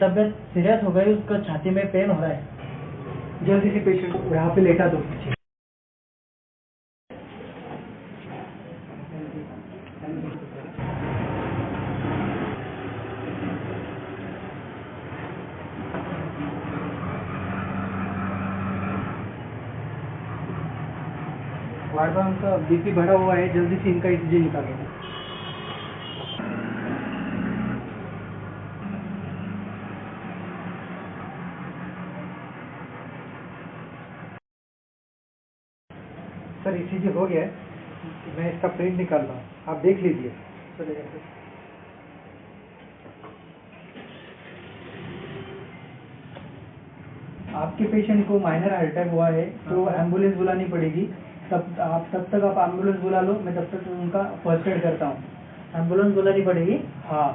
तबीयत सीरियस हो गई, उसका छाती में पेन हो रहा है। जल्दी से पेशेंट को यहाँ पे लेटा दो। वार्ड में उनका बीपी बढ़ा हुआ है, जल्दी से इनका ईसीजी निकालो। सर ईसीजी हो गया है, मैं इसका प्रिंट निकाल रहा हूँ, आप देख लीजिए। आपके पेशेंट को माइनर हार्ट अटैक हुआ है तो एम्बुलेंस बुलानी पड़ेगी। तब तक आप एम्बुलेंस बुला लो, मैं तब तक उनका फर्स्ट एड करता हूँ। एम्बुलेंस बुलानी पड़ेगी? हाँ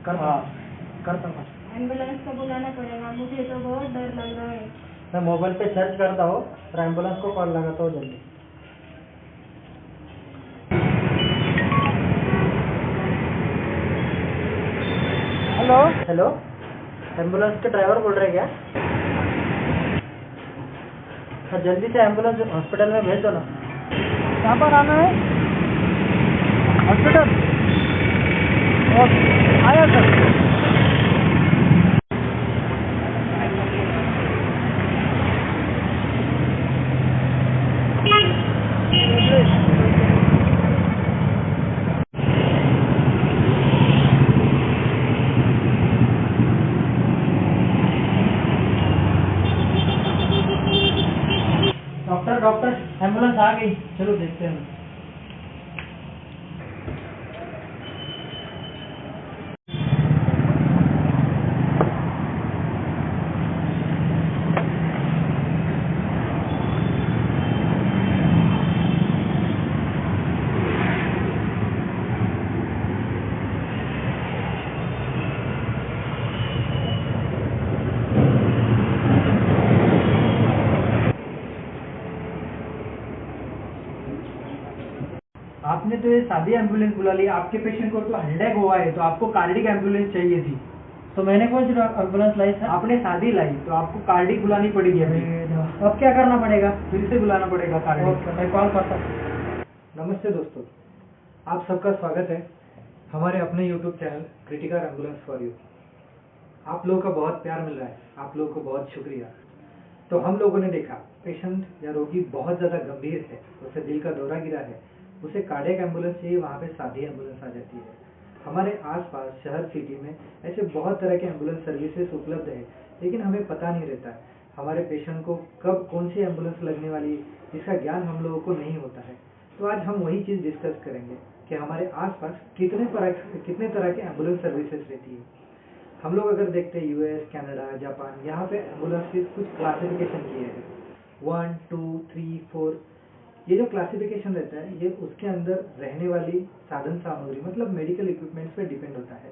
करता हूँ। एम्बुलेंस को बुलाना पड़ेगा, मुझे तो बहुत डर लग रहा है। मैं मोबाइल पे सर्च करता हूँ और एम्बुलेंस को कॉल लगाता हूँ जल्दी। हेलो, एम्बुलेंस के ड्राइवर बोल रहे क्या? हाँ, जल्दी से एम्बुलेंस हॉस्पिटल में भेज दो ना। कहाँ पर आना है? हॉस्पिटल? आया सर। डॉक्टर, एम्बुलेंस आ गई, चलो देखते हैं। आपने तो ये सादी एम्बुलेंस बुला ली, आपके पेशेंट को तो हार्ट अटैक हुआ है, तो आपको कार्डिक एम्बुलेंस चाहिए थी। तो मैंने कौन सी एम्बुलेंस लाई सर? आपने सादी लाई, तो आपको कार्डिक बुलानी पड़ेगी अभी। अब क्या करना पड़ेगा? फिर से बुलाना पड़ेगा कार्डिक। मैं कॉल करता हूँ। नमस्ते दोस्तों, आप सबका स्वागत है हमारे अपने YouTube channel critical ambulance for you. आप लोगों का बहुत प्यार मिल रहा है, आप लोगों को बहुत शुक्रिया। तो हम लोगों ने देखा पेशेंट या रोगी बहुत ज़्यादा गंभीर है, उसे दिल का दौरा गिरा है, उसे कार्डियक एम्बुलेंस चाहिए, वहाँ पे सादी एम्बुलेंस आ जाती है। हमारे आसपास शहर सिटी में ऐसे बहुत तरह के एम्बुलेंस सर्विसेज उपलब्ध है, लेकिन हमें पता नहीं रहता है हमारे पेशेंट को कब कौन सी एम्बुलेंस लगने वाली है, इसका ज्ञान हम लोगों को नहीं होता है। तो आज हम वही चीज़ डिस्कस करेंगे कि हमारे आसपास कितने तरह के एम्बुलेंस सर्विसेज रहती है। हम लोग अगर देखते हैं यूएस, कनाडा, जापान, यहाँ पे एम्बुलेंस की कुछ क्लासिफिकेशन किए हैं 1, 2, 3, 4। ये जो क्लासिफिकेशन रहता है ये उसके अंदर रहने वाली साधन सामग्री मतलब मेडिकल इक्विपमेंट्स पे डिपेंड होता है।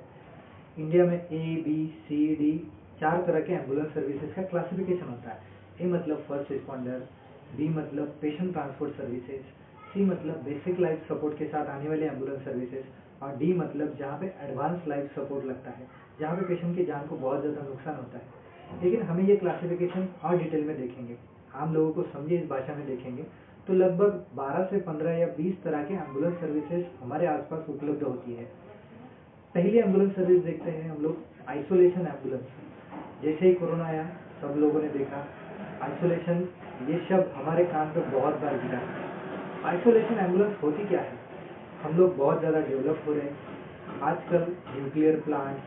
इंडिया में A, B, C, D 4 तरह के एम्बुलेंस सर्विसेज का क्लासिफिकेशन होता है। A मतलब फर्स्ट रिस्पॉन्डर, B मतलब पेशेंट ट्रांसपोर्ट सर्विसेज, C मतलब बेसिक लाइफ सपोर्ट के साथ आने वाली एम्बुलेंस सर्विसेज, और D मतलब जहाँ पे एडवांस लाइफ सपोर्ट लगता है, जहाँ पे पेशेंट की जान को बहुत ज़्यादा नुकसान होता है। लेकिन हमें ये क्लासिफिकेशन और डिटेल में देखेंगे, आम लोगों को समझे इस भाषा में देखेंगे तो लगभग 12 से 15 या 20 तरह के एम्बुलेंस सर्विसेज हमारे आसपास उपलब्ध होती है। पहली एम्बुलेंस सर्विस देखते हैं हम लोग, आइसोलेशन एम्बुलेंस। जैसे ही कोरोना आया सब लोगों ने देखा आइसोलेशन, ये शब्द हमारे कान पे बहुत बार गिरा। आइसोलेशन एम्बुलेंस होती क्या है? हम लोग बहुत ज़्यादा डेवलप हो रहे हैं आजकल। Nuclear plant,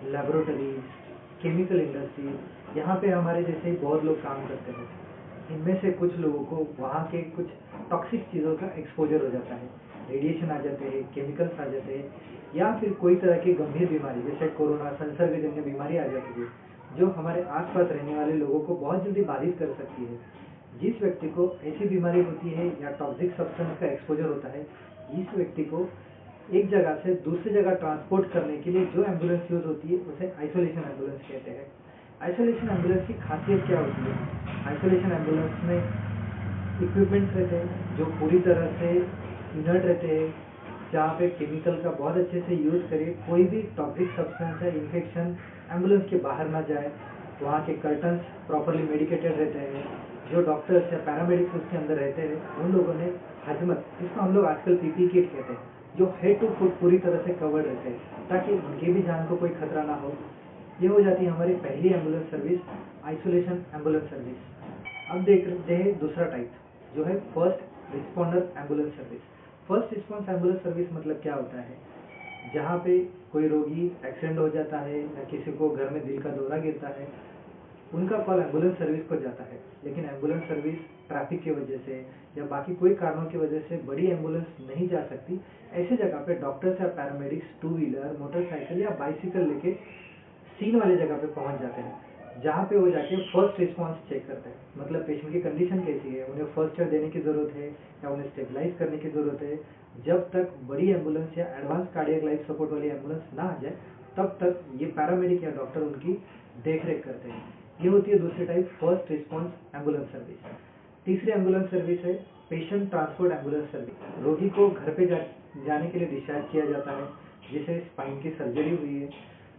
laboratories, chemical industry, यहाँ पे हमारे जैसे ही बहुत लोग काम करते हैं। इनमें से कुछ लोगों को वहाँ के कुछ टॉक्सिक चीज़ों का एक्सपोजर हो जाता है, रेडिएशन आ जाते हैं, केमिकल्स आ जाते हैं, या फिर कोई तरह की गंभीर बीमारी जैसे कोरोना, संसर्गजन्य बीमारी आ जाती है जो हमारे आसपास रहने वाले लोगों को बहुत जल्दी बाधित कर सकती है। जिस व्यक्ति को ऐसी बीमारी होती है या टॉक्सिक सब्सटेंस का एक्सपोजर होता है, इस व्यक्ति को एक जगह से दूसरी जगह ट्रांसपोर्ट करने के लिए जो एम्बुलेंस यूज होती है उसे आइसोलेशन एम्बुलेंस कहते हैं। आइसोलेशन एम्बुलेंस की खासियत क्या होती है? आइसोलेशन एम्बुलेंस में इक्विपमेंट्स रहते हैं जो पूरी तरह से इनर्ट रहते हैं, जहाँ पे केमिकल का बहुत अच्छे से यूज करिए कोई भी टॉक्सिक सब्सटेंस है, इन्फेक्शन एम्बुलेंस के बाहर ना जाए, वहाँ के कर्टन्स प्रॉपरली मेडिकेटेड रहते हैं, जो डॉक्टर्स या पैरामेडिक्स उसके अंदर रहते हैं उन लोगों ने हजमत, इसको हम लोग आजकल पीपी किट कहते हैं, जो हेड टू फुट पूरी तरह से कवर्ड रहते हैं ताकि उनकी भी जान को कोई खतरा ना हो। ये हो जाती है हमारी पहली ambulance service, isolation ambulance service. अब देख रहे हैं दूसरा टाइप जो है first responder ambulance service. First response ambulance service मतलब क्या होता है, जहाँ पे कोई रोगी एक्सीडेंट हो जाता है या किसी को घर में दिल का दौरा गिरता है, उनका कॉल एम्बुलेंस सर्विस को जाता है। लेकिन एम्बुलेंस सर्विस ट्रैफिक की वजह से या बाकी कोई कारणों की वजह से बड़ी एम्बुलेंस नहीं जा सकती, ऐसे जगह पे डॉक्टर्स या पैरामेडिक्स टू व्हीलर, मोटरसाइकिल या बाइसिकल लेके सीन वाले जगह पे पहुंच जाते हैं, जहाँ पे वो जाके फर्स्ट रिस्पॉन्स चेक करते हैं। मतलब पेशेंट की कंडीशन कैसी है, उन्हें फर्स्ट एड देने की जरूरत है या उन्हें स्टेबलाइज करने की जरूरत है। जब तक बड़ी एम्बुलेंस या एडवांस कार्डियक लाइफ सपोर्ट वाली एम्बुलेंस ना आ जाए, तब तक ये पैरामेडिक या डॉक्टर उनकी देखरेख करते हैं। ये होती है दूसरी type, first response ambulance service. तीसरी एम्बुलेंस सर्विस है पेशेंट ट्रांसपोर्ट एम्बुलेंस सर्विस। रोगी को घर पे जाने के लिए डिस्चार्ज किया जाता है, जिसे स्पाइन की सर्जरी हुई है,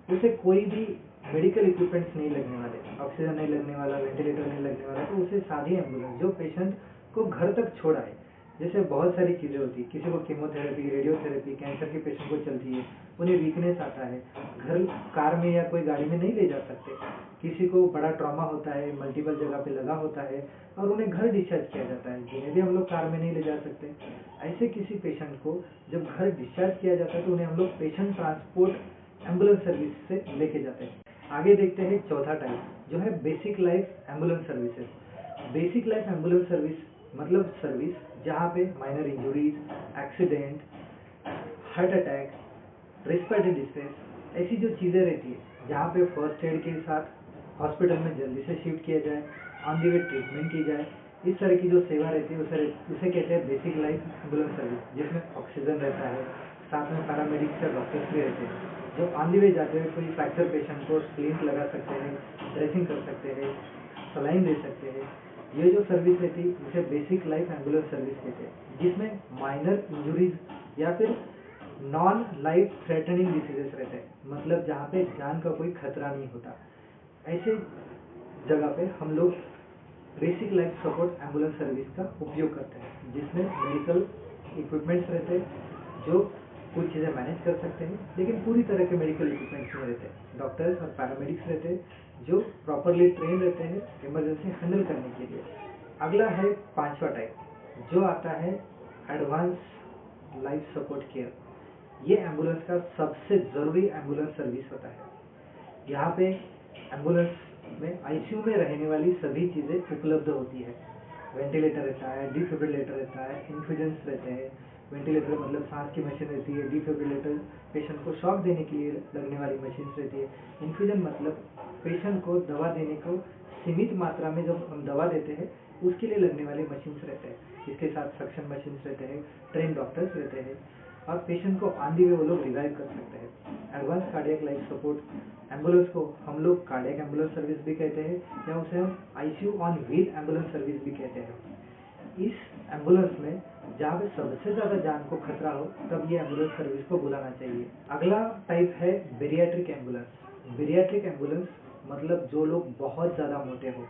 उसे कोई भी मेडिकल इक्विपमेंट्स नहीं लगने वाले, ऑक्सीजन नहीं लगने वाला, वेंटिलेटर नहीं लगने वाला, तो उसे सादी एम्बुलेंस जो पेशेंट को घर तक छोड़ा है। जैसे बहुत सारी चीज़ें होती है, किसी को कीमोथेरेपी, रेडियोथेरेपी, कैंसर के पेशेंट को चलती है, उन्हें वीकनेस आता है, घर कार में या कोई गाड़ी में नहीं ले जा सकते। किसी को बड़ा ट्रॉमा होता है, मल्टीपल जगह पे लगा होता है और उन्हें घर डिस्चार्ज किया जाता है, जिन्हें भी हम लोग कार में नहीं ले जा सकते। ऐसे किसी पेशेंट को जब घर डिस्चार्ज किया जाता है तो उन्हें हम लोग पेशेंट ट्रांसपोर्ट एम्बुलेंस सर्विस से लेके जाते हैं। आगे देखते हैं चौथा टाइप जो है basic life ambulance services. Basic life ambulance service मतलब सर्विस जहाँ पे minor injuries, accident, heart attack, respiratory distress, ऐसी जो चीज़ें रहती है जहाँ पे फर्स्ट एड के साथ हॉस्पिटल में जल्दी से शिफ्ट किया जाए, ऑन दी वे ट्रीटमेंट की जाए, इस तरह की जो सेवा रहती है उसे कहते हैं बेसिक लाइफ एम्बुलेंस सर्विस, जिसमें ऑक्सीजन रहता है, साथ में पैरामेडिक्स या डॉक्टर्स भी रहते हैं जो ऑन दी वे जाते हुए कोई फ्रैक्चर पेशेंट को स्प्लिंट लगा सकते हैं, ड्रेसिंग कर सकते हैं, सलाइन दे सकते हैं। ये जो सर्विस रहती है इसे बेसिक लाइफ एम्बुलेंस सर्विस कहते हैं, जिसमें माइनर इंजुरीज या फिर नॉन लाइफ थ्रेटनिंग डिसीजेस रहते हैं, मतलब जहाँ पे जान का कोई खतरा नहीं होता। ऐसे जगह पे हम लोग basic life support ambulance service का उपयोग करते हैं, जिसमें मेडिकल इक्विपमेंट्स रहते हैं जो कुछ चीज़ें मैनेज कर सकते हैं, लेकिन पूरी तरह के मेडिकल इक्विपमेंट्स नहीं रहते। डॉक्टर्स और पैरामेडिक्स रहते हैं जो प्रॉपरली ट्रेन रहते हैं इमरजेंसी हैंडल करने के लिए। अगला है पांचवा टाइप जो आता है एडवांस लाइफ सपोर्ट केयर। ये एम्बुलेंस का सबसे ज़रूरी एम्बुलेंस सर्विस होता है। यहाँ पे एम्बुलेंस में आईसीयू में रहने वाली सभी चीज़ें उपलब्ध होती है। वेंटिलेटर रहता है, डिफिब्रिलेटर रहता है, इन्फ्यूजेंस रहते हैं। वेंटिलेटर मतलब सांस की मशीन रहती है, डिफिब्रिलेटर पेशेंट को शॉक देने के लिए लगने वाली मशीन रहती है, इन्फ्यूजन मतलब पेशेंट को दवा देने को सीमित मात्रा में जब हम दवा देते हैं उसके लिए लगने वाले मशीन्स रहते हैं। इसके साथ सक्शन मशीन्स रहते हैं, ट्रेन डॉक्टर्स रहते हैं और पेशेंट को ऑन दी वे वो लोग रिवाइव कर सकते हैं। Advance cardiac life support ambulance को हम लोग कार्डियक एम्बुलेंस सर्विस भी कहते हैं या उसे हम ICU on wheel ambulance service भी कहते हैं। इस एम्बुलेंस में जहाँ पे सबसे ज़्यादा जान को खतरा हो तब ये एम्बुलेंस सर्विस को बुलाना चाहिए। अगला टाइप है बेरियाट्रिक एम्बुलेंस। बेरियाट्रिक एम्बुलेंस मतलब जो लोग बहुत ज़्यादा मोटे हो,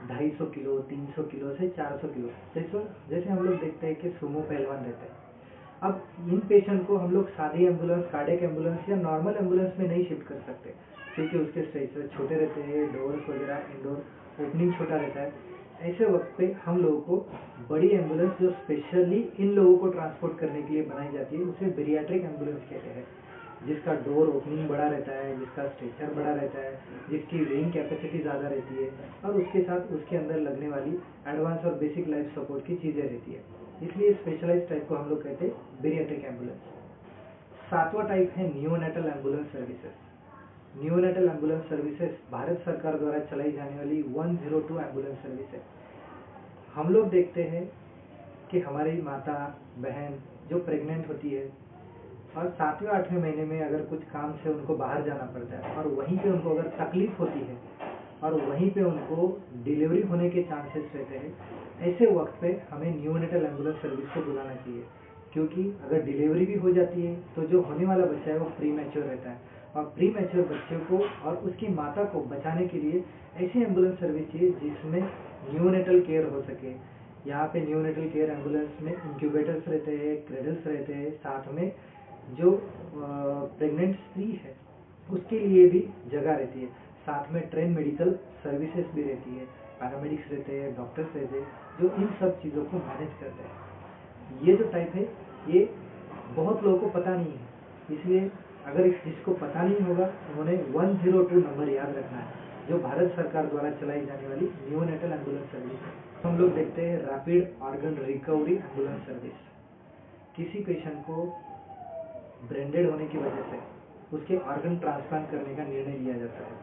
250 किलो, 300 किलो से 400 किलो, जैसे हम लोग देखते हैं कि सुमो पहलवान रहते हैं। अब इन पेशेंट को हम लोग सादी एम्बुलेंस, कार्डियक एम्बुलेंस या नॉर्मल एम्बुलेंस में नहीं शिफ्ट कर सकते क्योंकि उसके स्ट्रेचर छोटे रहते हैं, डोर्स वगैरह इंडोर ओपनिंग छोटा रहता है। ऐसे वक्त पे हम लोगों को बड़ी एम्बुलेंस जो स्पेशली इन लोगों को ट्रांसपोर्ट करने के लिए बनाई जाती है उसे बेरियाट्रिक एम्बुलेंस कहते हैं, जिसका डोर ओपनिंग बड़ा रहता है, जिसका स्ट्रेचर बड़ा रहता है, जिसकी वेइंग कैपेसिटी ज़्यादा रहती है और उसके साथ उसके अंदर लगने वाली एडवांस और बेसिक लाइफ सपोर्ट की चीज़ें रहती है। इसलिए स्पेशलाइज टाइप को हम लोग कहते हैं बेरियाट्रिक एम्बुलेंस। सातवां टाइप है neonatal ambulance services. Neonatal ambulance services Bharat सरकार द्वारा चलाई जाने वाली 102 एम्बुलेंस सर्विस है। हम लोग देखते हैं कि हमारी माता बहन जो प्रेग्नेंट होती है और 7वें 8वें महीने में अगर कुछ काम से उनको बाहर जाना पड़ता है और वहीं पे उनको अगर तकलीफ होती है और वहीं पे उनको डिलीवरी होने के चांसेस रहते हैं, ऐसे वक्त पे हमें नियोनेटल एम्बुलेंस सर्विस को बुलाना चाहिए, क्योंकि अगर डिलीवरी भी हो जाती है तो जो होने वाला बच्चा है वो प्री मैच्योर रहता है और प्री मैच्योर बच्चे को और उसकी माता को बचाने के लिए ऐसी एम्बुलेंस सर्विस चाहिए जिसमें न्यूनेटल केयर हो सके। यहाँ पे न्यूनेटल केयर एम्बुलेंस में इंक्यूबेटर्स रहते हैं, क्रेडल्स रहते हैं, साथ में जो प्रेग्नेंट स्त्री है उसके लिए भी जगह रहती है, साथ में ट्रेन मेडिकल सर्विसेज भी रहती है, पैरामेडिक्स रहते हैं, डॉक्टर्स रहते हैं जो इन सब चीज़ों को मैनेज करते हैं। ये जो टाइप है ये बहुत लोगों को पता नहीं है, इसलिए अगर जिसको पता नहीं होगा उन्होंने 102 नंबर याद रखना है, जो भारत सरकार द्वारा चलाई जाने वाली न्यूनेटल एम्बुलेंस सर्विस है। हम लोग देखते हैं rapid organ recovery ambulance service. किसी पेशेंट को ब्रेंडेड होने की वजह से उसके ऑर्गन ट्रांसप्लांट करने का निर्णय लिया जाता है,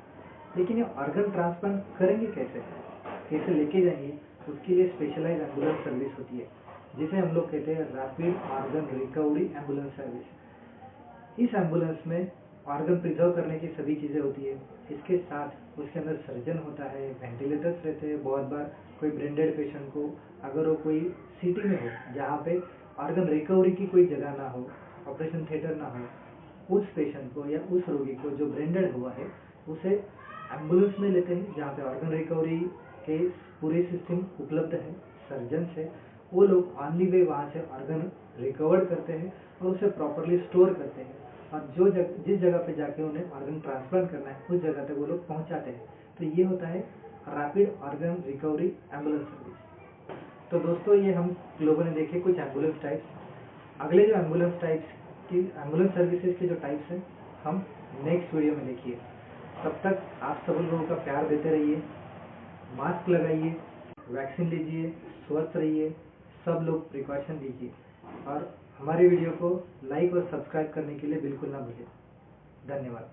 लेकिन ये ऑर्गन ट्रांसप्लांट करेंगे कैसे लेके जाएंगे, उसके लिए स्पेशलाइज एम्बुलेंस सर्विस होती है जिसे हम लोग कहते हैं rapid organ recovery ambulance service. इस एम्बुलेंस में ऑर्गन प्रिजर्व करने की सभी चीज़ें होती है, इसके साथ उसके अंदर सर्जन होता है, वेंटिलेटर्स रहते हैं। बहुत बार कोई ब्रेंडेड पेशेंट को अगर वो कोई सिटी में हो जहाँ पे ऑर्गन रिकवरी की कोई जगह ना हो, ऑपरेशन थिएटर ना हो, उस पेशेंट को या उस रोगी को जो ब्रेंडेड हुआ है उसे एम्बुलेंस में लेते हैं जहाँ पे ऑर्गन रिकवरी के पूरे सिस्टम उपलब्ध है, सर्जन है, वो लोग ऑनली वे वहाँ से ऑर्गन रिकवर करते हैं और उसे प्रॉपरली स्टोर करते हैं और जिस जगह पे जाके उन्हें ऑर्गन ट्रांसप्लांट करना है उस जगह तक वो लोग पहुँचाते हैं। तो ये होता है rapid organ recovery ambulance service. तो दोस्तों ये हम लोगों ने देखे कुछ एम्बुलेंस टाइप्स। अगले जो एम्बुलेंस टाइप्स की एम्बुलेंस सर्विसेज के जो टाइप्स हैं हम नेक्स्ट वीडियो में देखिए। तब तक आप सब लोगों का प्यार देते रहिए, मास्क लगाइए, वैक्सीन लीजिए, स्वस्थ रहिए, सब लोग प्रिकॉशन लीजिए और हमारे वीडियो को लाइक और सब्सक्राइब करने के लिए बिल्कुल ना भूलें। धन्यवाद।